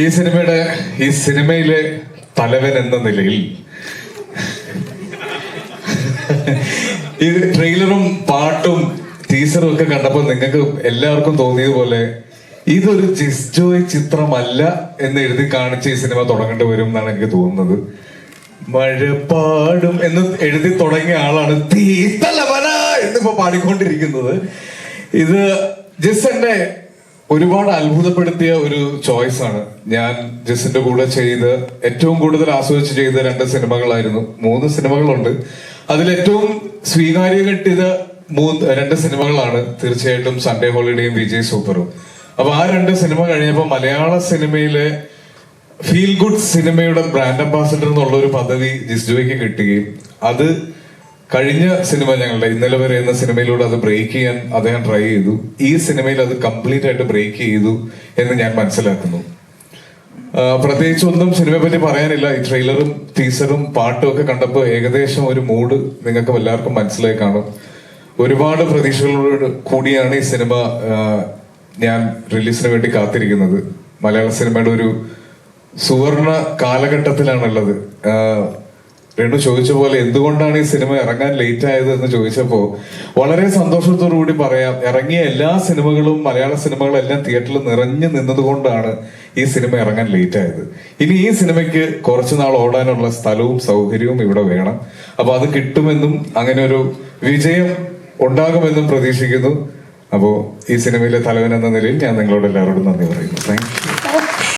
ഈ സിനിമയിലെ തലവൻ എന്ന നിലയിൽ ഈ ട്രെയിലറും പാട്ടും ടീസറും ഒക്കെ കണ്ടപ്പോൾ നിങ്ങൾക്ക് എല്ലാവർക്കും തോന്നിയതുപോലെ ഇതൊരു ജിസ് ജോയ് ചിത്രമല്ല എന്ന് എഴുതി കാണിച്ച് ഈ സിനിമ തുടങ്ങേണ്ടി വരും എന്നാണ് എനിക്ക് തോന്നുന്നത്. മഴപ്പാടും എന്ന് എഴുതി തുടങ്ങിയ ആളാണ് തീത്തലവന എന്നിപ്പോ പാടിക്കൊണ്ടിരിക്കുന്നത്. ഇത് ജിസിന്റെ ഒരുപാട് അത്ഭുതപ്പെടുത്തിയ ഒരു ചോയ്സ് ആണ്. ഞാൻ ജിസിന്റെ കൂടെ ചെയ്ത് ഏറ്റവും കൂടുതൽ ആസ്വദിച്ച് ചെയ്ത 2 സിനിമകളായിരുന്നു. 3 സിനിമകളുണ്ട്. അതിലേറ്റവും സ്വീകാര്യം കിട്ടിയത് 2 സിനിമകളാണ്. തീർച്ചയായിട്ടും സൺഡേ ഹോളിഡേയും വിജയ് സൂപ്പറും. അപ്പൊ ആ 2 സിനിമ കഴിഞ്ഞപ്പോ മലയാള സിനിമയിലെ ഫീൽ ഗുഡ് സിനിമയുടെ ബ്രാൻഡ് അംബാസിഡർ എന്നുള്ള ഒരു പദവി ജിസ് ജോയ്ക്ക് കിട്ടുകയും അത് കഴിഞ്ഞ സിനിമ ഞങ്ങളുടെ ഇന്നലെ വരെ എന്ന സിനിമയിലൂടെ അത് ബ്രേക്ക് ചെയ്യാൻ അദ്ദേഹം ട്രൈ ചെയ്തു. ഈ സിനിമയിൽ അത് കംപ്ലീറ്റ് ആയിട്ട് ബ്രേക്ക് ചെയ്തു എന്ന് ഞാൻ മനസ്സിലാക്കുന്നു. പ്രത്യേകിച്ച് ഒന്നും സിനിമയെ പറ്റി പറയാനില്ല. ഈ ട്രെയിലറും ടീസറും പാട്ടും ഒക്കെ കണ്ടപ്പോൾ ഏകദേശം ഒരു മൂഡ് നിങ്ങൾക്ക് എല്ലാവർക്കും മനസ്സിലായി കാണും. ഒരുപാട് പ്രതീക്ഷകളോട് കൂടിയാണ് ഈ സിനിമ ഞാൻ റിലീസിന് വേണ്ടി കാത്തിരിക്കുന്നത്. മലയാള സിനിമയുടെ ഒരു സുവർണ കാലഘട്ടത്തിലാണുള്ളത്. രണ്ടു ചോദിച്ച പോലെ എന്തുകൊണ്ടാണ് ഈ സിനിമ ഇറങ്ങാൻ ലേറ്റ് ആയത് എന്ന് ചോദിച്ചപ്പോ വളരെ സന്തോഷത്തോടു കൂടി പറയാം, ഇറങ്ങിയ എല്ലാ സിനിമകളും മലയാള സിനിമകളെല്ലാം തിയേറ്ററിൽ നിറഞ്ഞു നിന്നതുകൊണ്ടാണ് ഈ സിനിമ ഇറങ്ങാൻ ലേറ്റ് ആയത്. ഇനി ഈ സിനിമയ്ക്ക് കുറച്ചുനാൾ ഓടാനുള്ള സ്ഥലവും സൗകര്യവും ഇവിടെ വേണം. അപ്പൊ അത് കിട്ടുമെന്നും അങ്ങനെ ഒരു വിജയം ഉണ്ടാകുമെന്നും പ്രതീക്ഷിക്കുന്നു. അപ്പോ ഈ സിനിമയിലെ തലവൻ എന്ന നിലയിൽ ഞാൻ നിങ്ങളോട് എല്ലാവരോടും നന്ദി പറയുന്നു. Thank you.